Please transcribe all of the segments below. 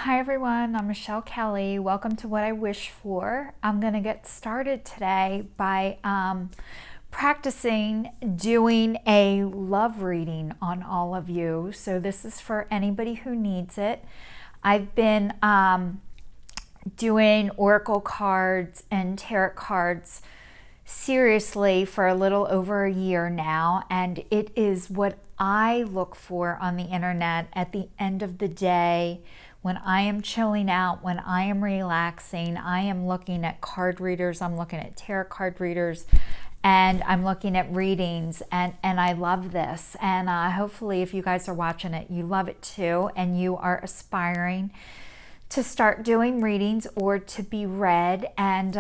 Hi everyone, I'm Michelle Kelly. Welcome to What I Wish For. I'm going to get started today by practicing doing a love reading on all of you. So this is for anybody who needs it. I've been doing oracle cards and tarot cards seriously for a little over a year now, and it is what I look for on the internet at the end of the day. When I am chilling out, when I am relaxing, I am looking at card readers, I'm looking at tarot card readers, and I'm looking at readings, and I love this. And hopefully if you guys are watching it, you love it too, and you are aspiring to start doing readings or to be read. And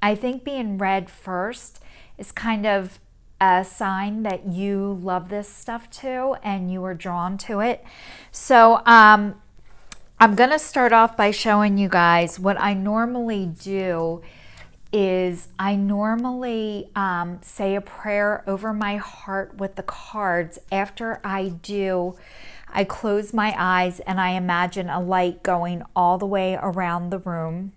I think being read first is kind of a sign that you love this stuff too, and you are drawn to it. So I'm going to start off by showing you guys what I normally do is I normally say a prayer over my heart with the cards. After I do, I close my eyes and I imagine a light going all the way around the room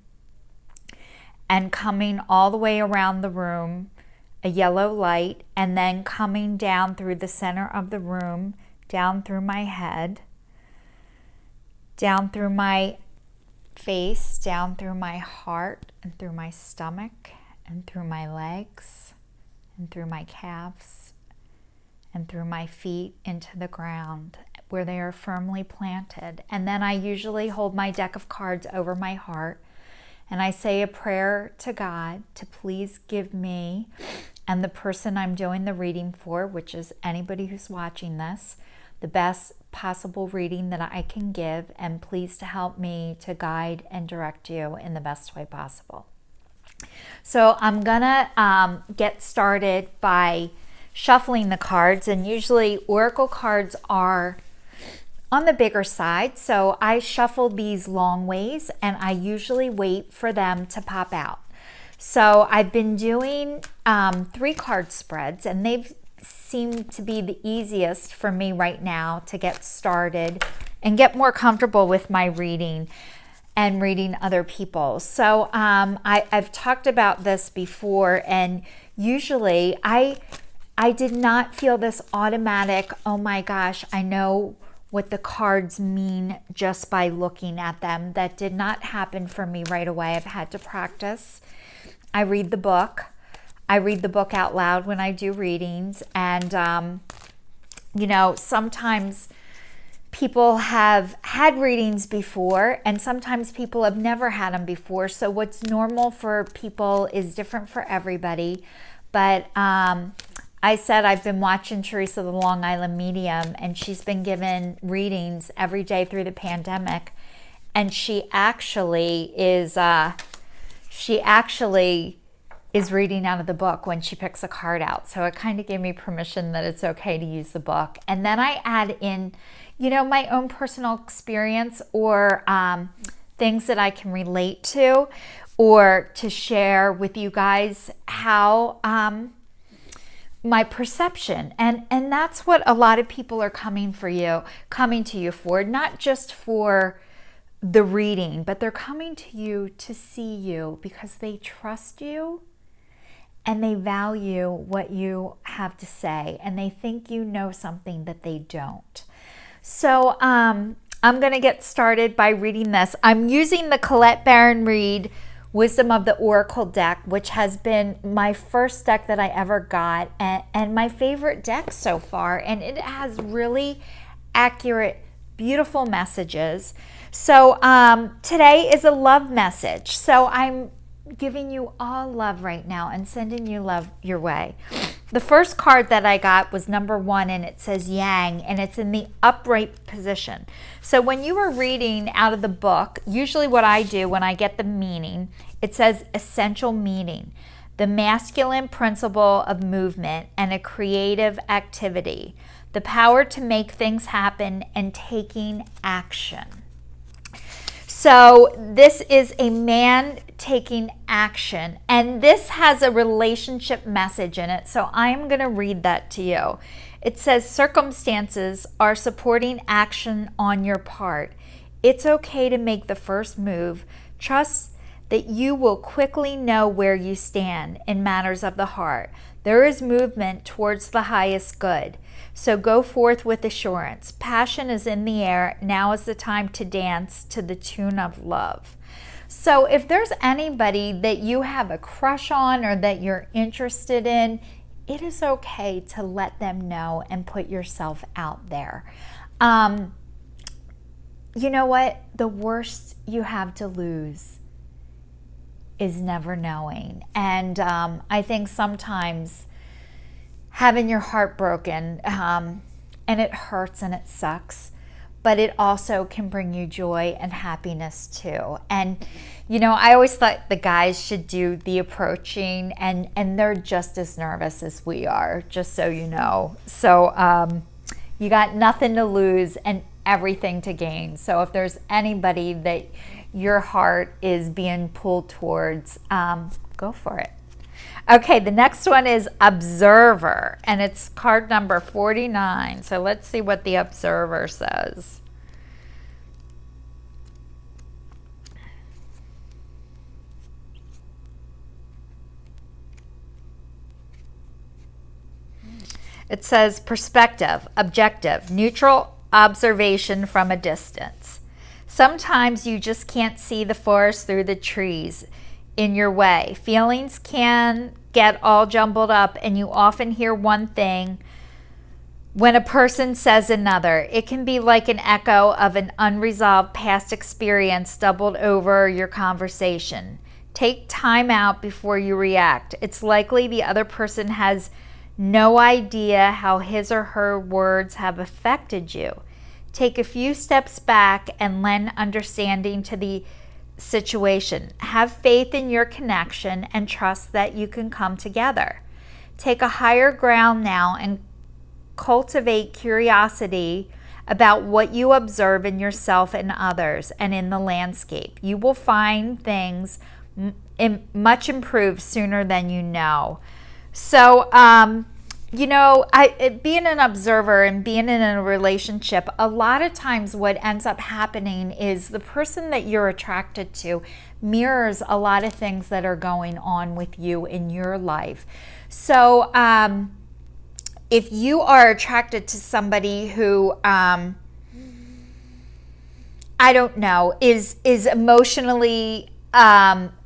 and coming all the way around the room, a yellow light, and then coming down through the center of the room, down through my head, down through my face, down through my heart, and through my stomach, and through my legs, and through my calves, and through my feet into the ground where they are firmly planted. And then I usually hold my deck of cards over my heart and I say a prayer to God to please give me and the person I'm doing the reading for, which is anybody who's watching this, the best possible reading that I can give, and please to help me to guide and direct you in the best way possible. So I'm gonna get started by shuffling the cards, and usually oracle cards are on the bigger side, so I shuffle these long ways and I usually wait for them to pop out. So I've been doing 3 card spreads, and they've seemed to be the easiest for me right now to get started and get more comfortable with my reading and reading other people. So I've talked about this before, and usually I did not feel this automatic, oh my gosh, I know what the cards mean just by looking at them. That did not happen for me right away. I've had to practice. I read the book. I read the book out loud when I do readings, and you know, sometimes people have had readings before and sometimes people have never had them before. So what's normal for people is different for everybody. But I said I've been watching Teresa the Long Island Medium, and she's been given readings every day through the pandemic, and she actually is reading out of the book when she picks a card out. So it kind of gave me permission that it's okay to use the book. And then I add in, you know, my own personal experience or things that I can relate to, or to share with you guys how my perception. And that's what a lot of people are coming to you for, not just for the reading, but they're coming to you to see you because they trust you and they value what you have to say, and they think you know something that they don't. So I'm going to get started by reading this. I'm using the Colette Baron Reid Wisdom of the Oracle deck, which has been my first deck that I ever got, and my favorite deck so far, and it has really accurate, beautiful messages. So today is a love message. So I'm giving you all love right now and sending you love your way. The first card that I got was number 1, and it says Yang, and it's in the upright position. So when you are reading out of the book, usually what I do when I get the meaning, it says essential meaning, the masculine principle of movement and a creative activity, the power to make things happen and taking action. So this is a man taking action, and this has a relationship message in it. So I'm going to read that to you. It says circumstances are supporting action on your part. It's okay to make the first move. Trust that you will quickly know where you stand in matters of the heart. There is movement towards the highest good. So go forth with assurance. Passion is in the air. Now is the time to dance to the tune of love. So if there's anybody that you have a crush on or that you're interested in, it is okay to let them know and put yourself out there. You know what? The worst you have to lose is never knowing. And I think sometimes having your heart broken, and it hurts and it sucks, but it also can bring you joy and happiness too. And you know, I always thought the guys should do the approaching, and they're just as nervous as we are, just so you know. So you got nothing to lose and everything to gain. So if there's anybody that your heart is being pulled towards, go for it. Okay, the next one is Observer, and it's card number 49. So let's see what the Observer says. It says perspective, objective, neutral observation from a distance. Sometimes you just can't see the forest through the trees in your way. Feelings can get all jumbled up, and you often hear one thing when a person says another. It can be like an echo of an unresolved past experience doubled over your conversation. Take time out before you react. It's likely the other person has no idea how his or her words have affected you. Take a few steps back and lend understanding to the situation. Have faith in your connection and trust that you can come together. Take a higher ground now and cultivate curiosity about what you observe in yourself and others and in the landscape. You will find things much improved sooner than you know. So, you know, being an observer and being in a relationship, a lot of times what ends up happening is the person that you're attracted to mirrors a lot of things that are going on with you in your life. So, if you are attracted to somebody who, I don't know, is emotionally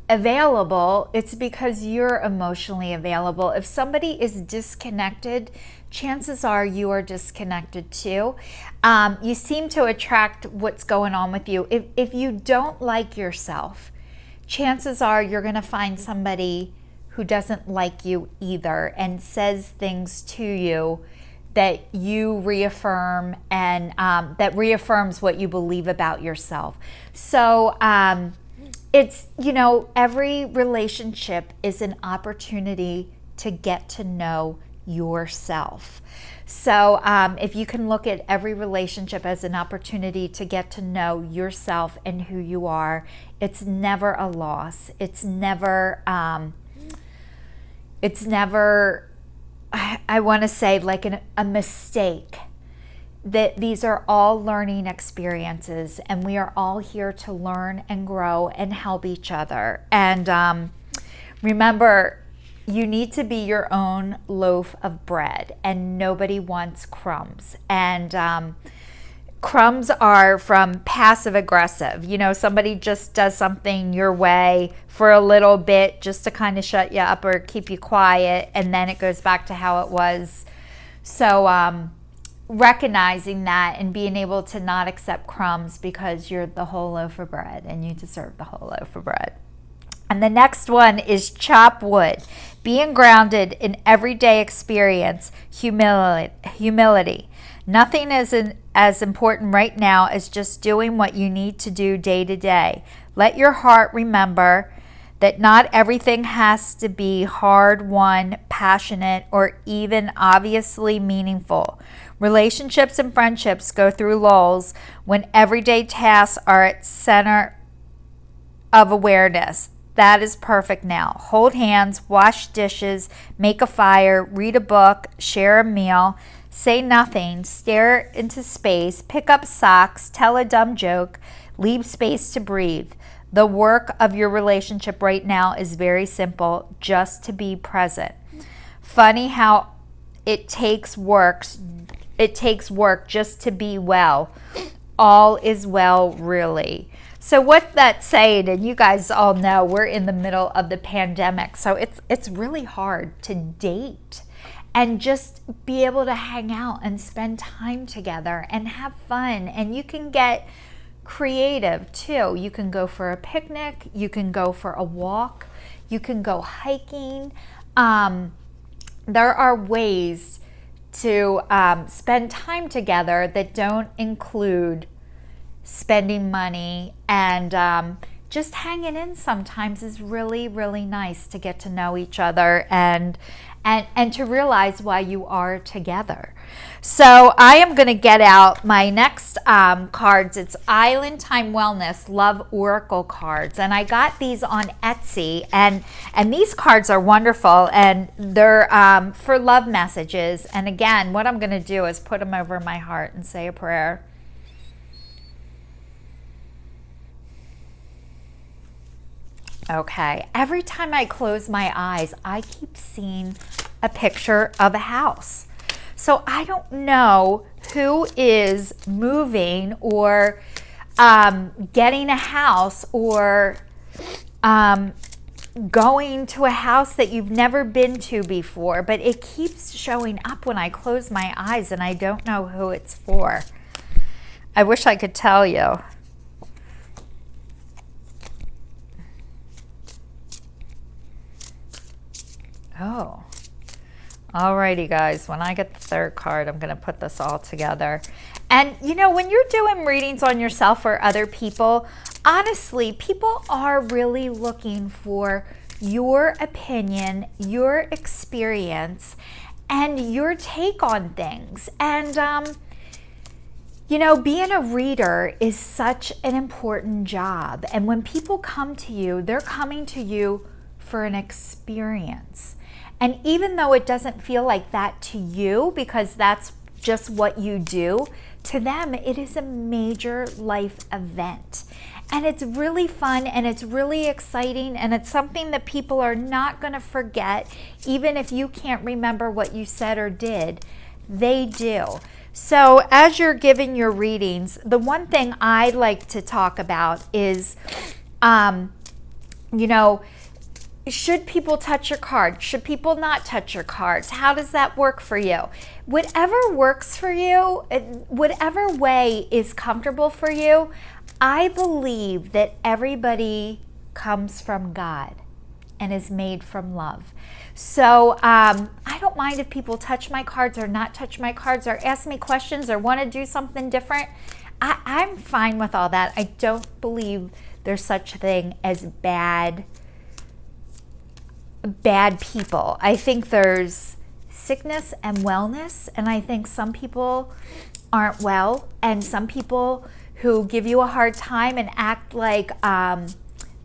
available, it's because you're emotionally available. If somebody is disconnected, chances are you are disconnected too. You seem to attract what's going on with you. If you don't like yourself, chances are you're going to find somebody who doesn't like you either and says things to you that you reaffirm, and that reaffirms what you believe about yourself. So it's, you know, every relationship is an opportunity to get to know yourself. So if you can look at every relationship as an opportunity to get to know yourself and who you are, it's never a loss. It's never, I want to say, like a mistake. That these are all learning experiences, and we are all here to learn and grow and help each other. And remember, you need to be your own loaf of bread, and nobody wants crumbs. And crumbs are from passive aggressive. You know, somebody just does something your way for a little bit just to kind of shut you up or keep you quiet, and then it goes back to how it was. So recognizing that and being able to not accept crumbs, because you're the whole loaf of bread and you deserve the whole loaf of bread. And the next one is chop wood. Being grounded in everyday experience, humility. Nothing is as important right now as just doing what you need to do day to day. Let your heart remember that not everything has to be hard-won, passionate, or even obviously meaningful. Relationships and friendships go through lulls when everyday tasks are at center of awareness. That is perfect now. Hold hands, wash dishes, make a fire, read a book, share a meal, say nothing, stare into space, pick up socks, tell a dumb joke, leave space to breathe. The work of your relationship right now is very simple, just to be present. Funny how it takes work just to be well. All is well, really. So what that's saying, and you guys all know we're in the middle of the pandemic, so it's really hard to date and just be able to hang out and spend time together and have fun. And you can get creative too. You can go for a picnic, you can go for a walk, you can go hiking. There are ways to spend time together that don't include spending money, and just hanging in sometimes is really, really nice to get to know each other and to realize why you are together. So I am going to get out my next cards. It's Island Time Wellness Love Oracle cards, and I got these on Etsy, and these cards are wonderful, and they're for love messages. And again, what I'm going to do is put them over my heart and say a prayer. Okay, every time I close my eyes, I keep seeing a picture of a house. So I don't know who is moving or getting a house or going to a house that you've never been to before, but it keeps showing up when I close my eyes, and I don't know who it's for. I wish I could tell you. Oh, alrighty guys, when I get the third card, I'm going to put this all together. And you know, when you're doing readings on yourself or other people, honestly, people are really looking for your opinion, your experience, and your take on things. And, you know, being a reader is such an important job. And when people come to you, they're coming to you for an experience. And even though it doesn't feel like that to you, because that's just what you do, to them it is a major life event. And it's really fun, and it's really exciting, and it's something that people are not going to forget. Even if you can't remember what you said or did, they do. So as you're giving your readings, the one thing I like to talk about is, you know, should people touch your card? Should people not touch your cards? How does that work for you? Whatever works for you, whatever way is comfortable for you, I believe that everybody comes from God and is made from love. So I don't mind if people touch my cards or not touch my cards or ask me questions or want to do something different. I'm fine with all that. I don't believe there's such a thing as bad people. I think there's sickness and wellness, and I think some people aren't well, and some people who give you a hard time and act like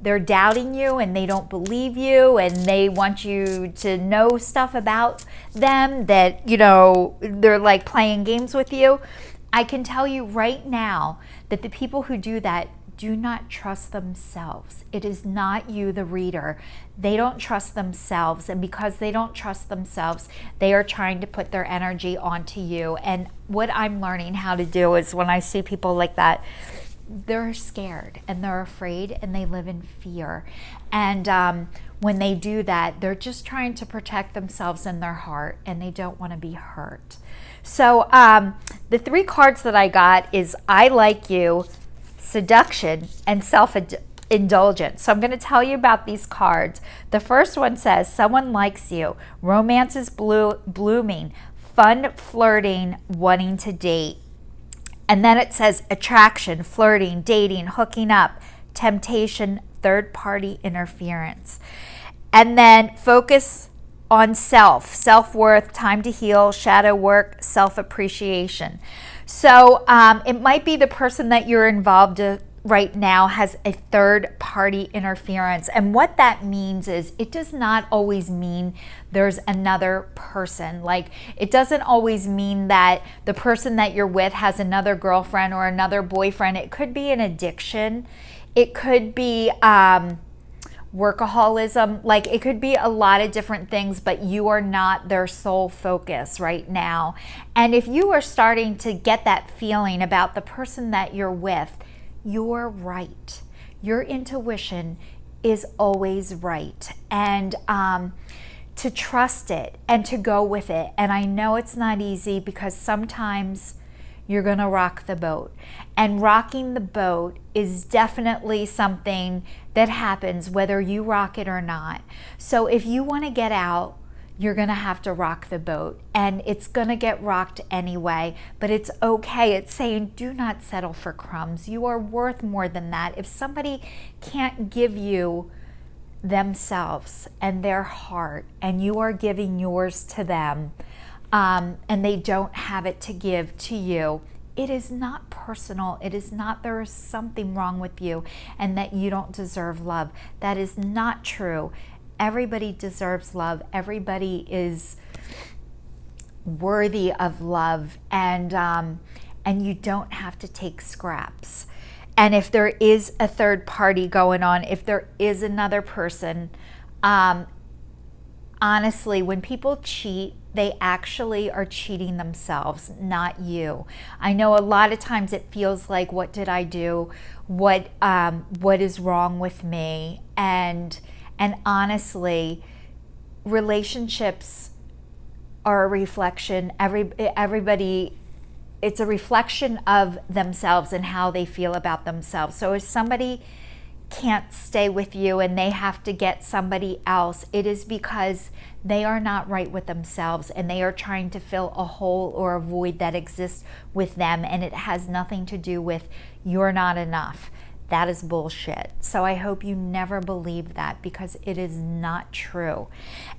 they're doubting you and they don't believe you and they want you to know stuff about them that, you know, they're like playing games with you. I can tell you right now that the people who do that do not trust themselves. It is not you, the reader. They don't trust themselves, and because they don't trust themselves, they are trying to put their energy onto you. And what I'm learning how to do is, when I see people like that, they're scared and they're afraid and they live in fear. And when they do that, they're just trying to protect themselves and their heart, and they don't want to be hurt. So the three cards that I got is I Like You, Seduction, and Self-Indulgence. So I'm going to tell you about these cards. The first one says, someone likes you, romance is blooming, fun, flirting, wanting to date. And then it says attraction, flirting, dating, hooking up, temptation, third-party interference. And then focus on self-worth, time to heal, shadow work, self-appreciation. So it might be the person that you're involved right now has a third party interference. And what that means is it does not always mean there's another person. Like, it doesn't always mean that the person that you're with has another girlfriend or another boyfriend. It could be an addiction. It could be workaholism. Like, it could be a lot of different things, but you are not their sole focus right now. And if you are starting to get that feeling about the person that you're with, you're right. Your intuition is always right. And to trust it and to go with it. And I know it's not easy, because sometimes you're going to rock the boat. And rocking the boat is definitely something that happens whether you rock it or not. So if you want to get out, you're going to have to rock the boat, and it's going to get rocked anyway, but it's okay. It's saying, do not settle for crumbs. You are worth more than that. If somebody can't give you themselves and their heart, and you are giving yours to them, and they don't have it to give to you, it is not personal. It is not there is something wrong with you and that you don't deserve love. That is not true. Everybody deserves love. Everybody is worthy of love, and you don't have to take scraps. And if there is a third party going on, if there is another person, honestly, when people cheat, they actually are cheating themselves, not you. I know a lot of times it feels like, what did I do? What is wrong with me? And honestly, relationships are a reflection. Everybody, it's a reflection of themselves and how they feel about themselves. So if somebody can't stay with you and they have to get somebody else, it is because they are not right with themselves, and they are trying to fill a hole or a void that exists with them, and it has nothing to do with you're not enough. That is bullshit. So I hope you never believe that, because it is not true.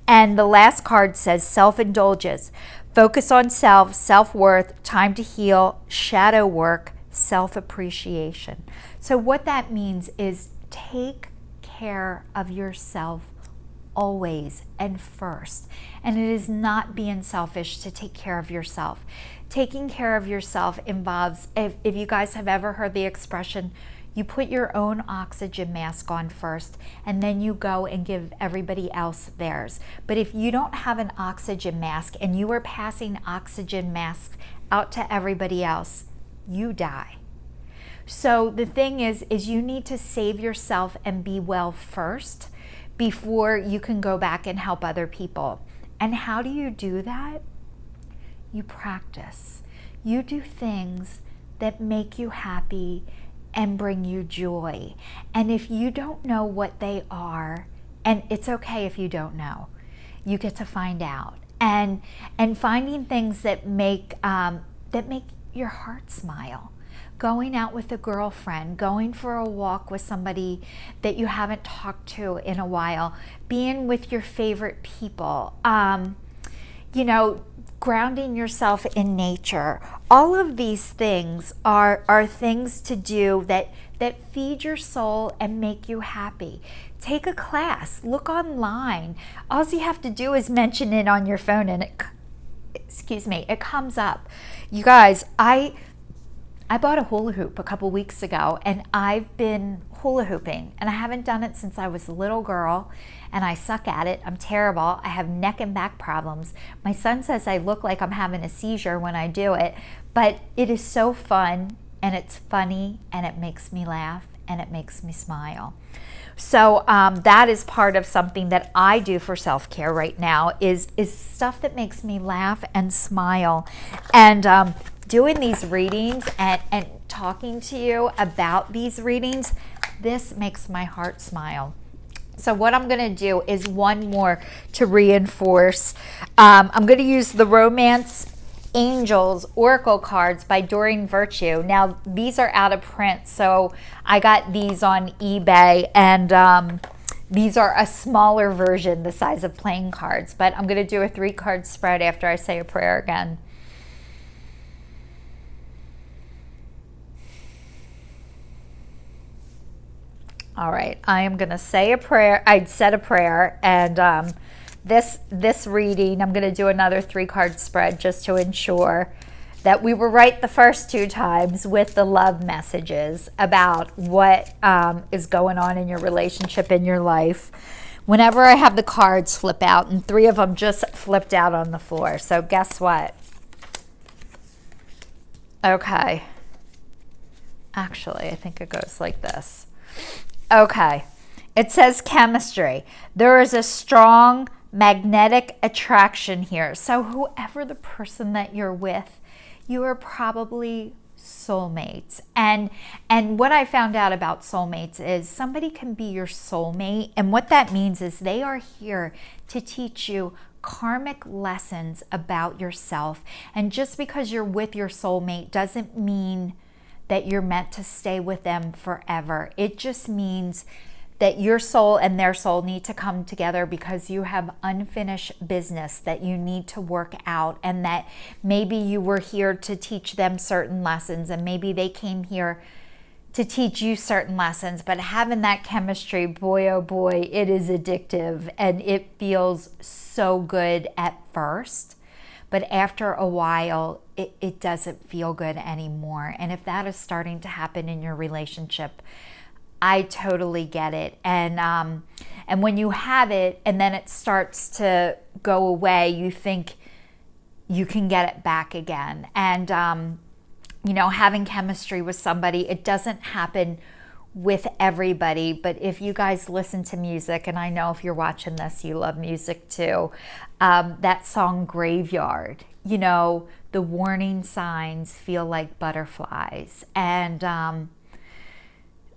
And the last card says self-indulgence. Focus on self, self-worth, time to heal, shadow work, self-appreciation. So what that means is take care of yourself always and first. And it is not being selfish to take care of yourself. Taking care of yourself involves, if you guys have ever heard the expression, you put your own oxygen mask on first, and then you go and give everybody else theirs. But if you don't have an oxygen mask and you are passing oxygen masks out to everybody else, you die. So the thing is you need to save yourself and be well first before you can go back and help other people. And how do you do that? You practice. You do things that make you happy and bring you joy. And if you don't know what they are, and it's okay if you don't know, you get to find out. And finding things that make your heart smile. Going out with a girlfriend, going for a walk with somebody that you haven't talked to in a while, being with your favorite people, grounding yourself in nature. All of these things are things to do that feed your soul and make you happy. Take a class, look online. All you have to do is mention it on your phone and it comes up. You guys, I bought a hula hoop a couple weeks ago, and I've been hula hooping, and I haven't done it since I was a little girl, and I suck at it. I'm terrible. I have neck and back problems. My son says I look like I'm having a seizure when I do it, but it is so fun, and it's funny, and it makes me laugh, and it makes me smile. So that is part of something that I do for self-care right now is stuff that makes me laugh and smile. And doing these readings and talking to you about these readings, this makes my heart smile. So what I'm going to do is one more to reinforce. I'm going to use the Romance Angels Oracle cards by Doreen Virtue. Now, these are out of print, so I got these on eBay, and these are a smaller version, the size of playing cards. But I'm going to do a 3-card spread after I say a prayer again. All right, I am going to say a prayer. I'd said a prayer, and this reading, I'm going to do another 3-card spread just to ensure that we were right the first 2 times with the love messages about what is going on in your relationship, in your life. Whenever I have the cards flip out, and 3 of them just flipped out on the floor. So guess what? Okay. Actually, I think it goes like this. Okay. It says chemistry. There is a strong magnetic attraction here. So whoever the person that you're with, you are probably soulmates. And what I found out about soulmates is somebody can be your soulmate, and what that means is they are here to teach you karmic lessons about yourself. And just because you're with your soulmate doesn't mean that you're meant to stay with them forever. It just means that your soul and their soul need to come together because you have unfinished business that you need to work out, and that maybe you were here to teach them certain lessons, and maybe they came here to teach you certain lessons. But having that chemistry, boy, oh boy, it is addictive, and it feels so good at first. But after a while, it doesn't feel good anymore. And if that is starting to happen in your relationship, I totally get it. And when you have it and then it starts to go away, you think you can get it back again. And, having chemistry with somebody, it doesn't happen with everybody. But if you guys listen to music, and I know if you're watching this, you love music too, that song Graveyard, the warning signs feel like butterflies. And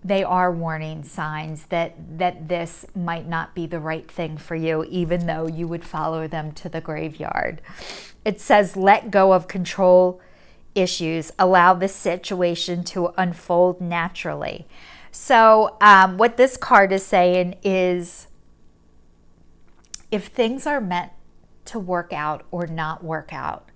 they are warning signs that this might not be the right thing for you, even though you would follow them to the graveyard. It says, let go of control issues. Allow the situation to unfold naturally. So what this card is saying is, if things are meant to work out or not work out,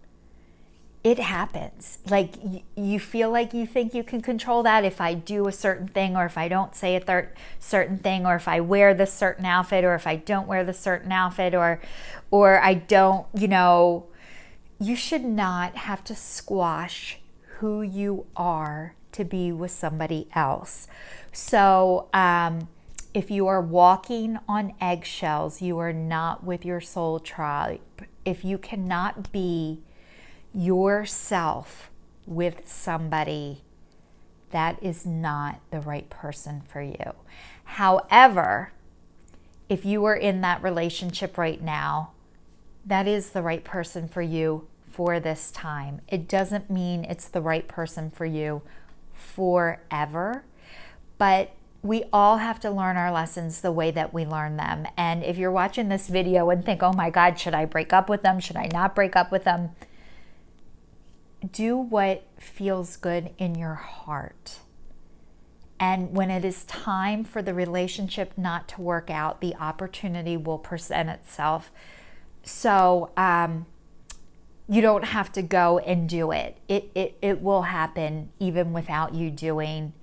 it happens. Like you feel like you think you can control that. If I do a certain thing, or if I don't say a certain thing, or if I wear this certain outfit, or if I don't wear the certain outfit, or I don't, you should not have to squash who you are to be with somebody else. So if you are walking on eggshells, you are not with your soul tribe. If you cannot be yourself with somebody, that is not the right person for you. However, if you are in that relationship right now, that is the right person for you for this time. It doesn't mean it's the right person for you forever, but we all have to learn our lessons the way that we learn them. And if you're watching this video and think, oh my God, should I break up with them? Should I not break up with them? Do what feels good in your heart. And when it is time for the relationship not to work out, the opportunity will present itself. So you don't have to go and do it. It will happen even without you doing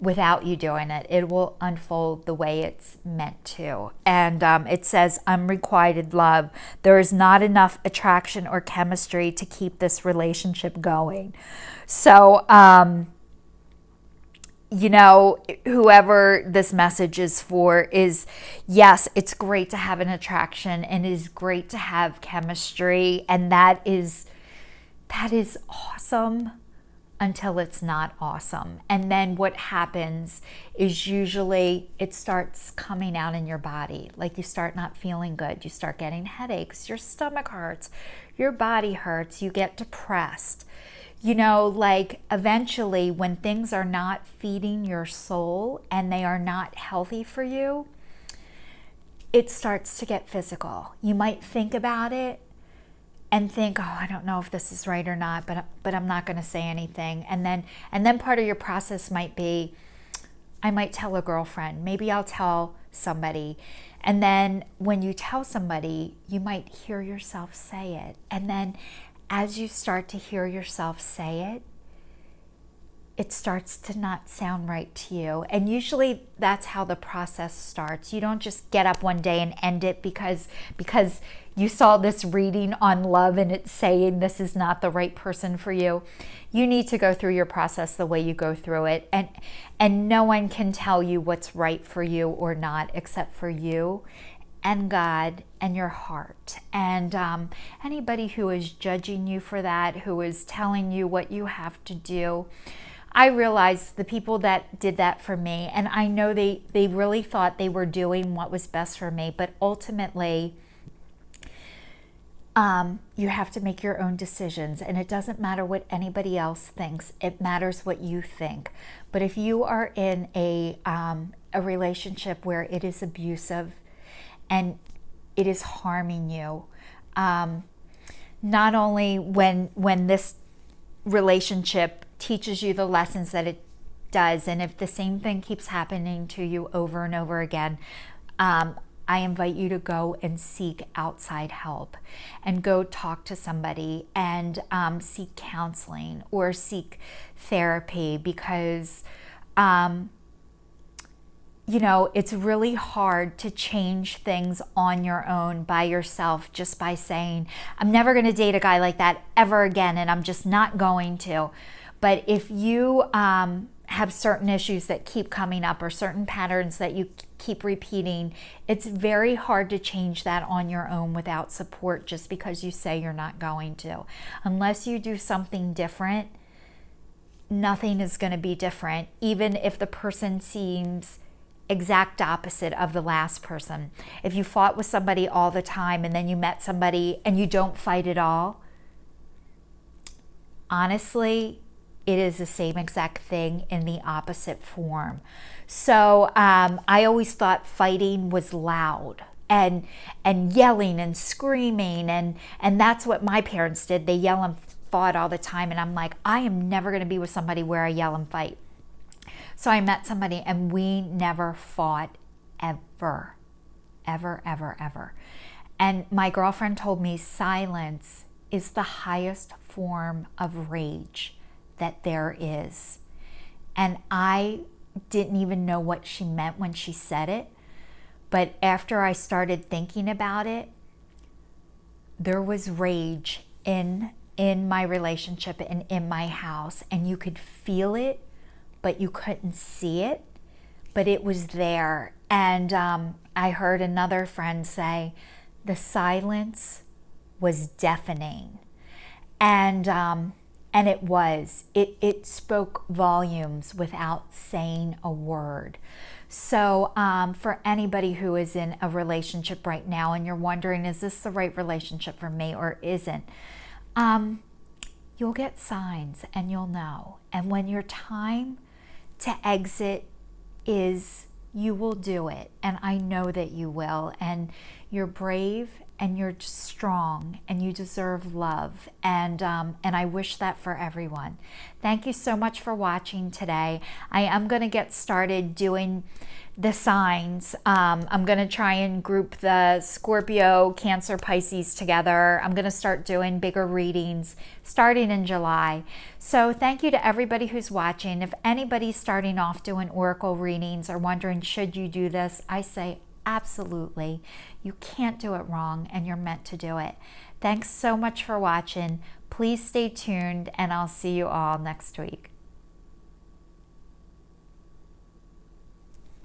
it. It will unfold the way it's meant to. And it says, unrequited love. There is not enough attraction or chemistry to keep this relationship going. So, whoever this message is for is, yes, it's great to have an attraction, and it is great to have chemistry. And that is awesome. Until it's not awesome. And then what happens is usually it starts coming out in your body. Like you start not feeling good. You start getting headaches. Your stomach hurts. Your body hurts. You get depressed. Like eventually when things are not feeding your soul and they are not healthy for you, it starts to get physical. You might think about it and think, oh, I don't know if this is right or not, but I'm not going to say anything. And then part of your process might be, I might tell a girlfriend, maybe I'll tell somebody. And then when you tell somebody, you might hear yourself say it. And then as you start to hear yourself say it, it starts to not sound right to you. And usually that's how the process starts. You don't just get up one day and end it because you saw this reading on love and it's saying this is not the right person for you. You need to go through your process the way you go through it. And no one can tell you what's right for you or not except for you and God and your heart. And anybody who is judging you for that, who is telling you what you have to do, I realized the people that did that for me, and I know they really thought they were doing what was best for me, but ultimately you have to make your own decisions, and it doesn't matter what anybody else thinks. It matters what you think. But if you are in a relationship where it is abusive and it is harming you, not only when this relationship teaches you the lessons that it does, and if the same thing keeps happening to you over and over again, I invite you to go and seek outside help and go talk to somebody and seek counseling or seek therapy, because you know, it's really hard to change things on your own by yourself, just by saying, I'm never going to date a guy like that ever again, and I'm just not going to. But if you have certain issues that keep coming up or certain patterns that you keep repeating, it's very hard to change that on your own without support, just because you say you're not going to. Unless you do something different, nothing is going to be different, even if the person seems exact opposite of the last person. If you fought with somebody all the time and then you met somebody and you don't fight at all, honestly, it is the same exact thing in the opposite form. So I always thought fighting was loud and yelling and screaming, and that's what my parents did. They yell and fought all the time, and I'm like, I am never going to be with somebody where I yell and fight. So I met somebody and we never fought ever, ever, ever, ever. And my girlfriend told me silence is the highest form of rage that there is. And I didn't even know what she meant when she said it. But after I started thinking about it, there was rage in my relationship and in my house, and you could feel it, but you couldn't see it, but it was there. And I heard another friend say, the silence was deafening. And it was. It spoke volumes without saying a word. So for anybody who is in a relationship right now and you're wondering, is this the right relationship for me or isn't? You'll get signs and you'll know. And when your time to exit is, you will do it. And I know that you will. And you're brave and you're strong and you deserve love. And I wish that for everyone. Thank you so much for watching today. I am going to get started doing the signs. I'm going to try and group the Scorpio, Cancer, Pisces together. I'm going to start doing bigger readings starting in July. So thank you to everybody who's watching. If anybody's starting off doing oracle readings or wondering, should you do this? I say absolutely. You can't do it wrong, and you're meant to do it. Thanks so much for watching. Please stay tuned, and I'll see you all next week.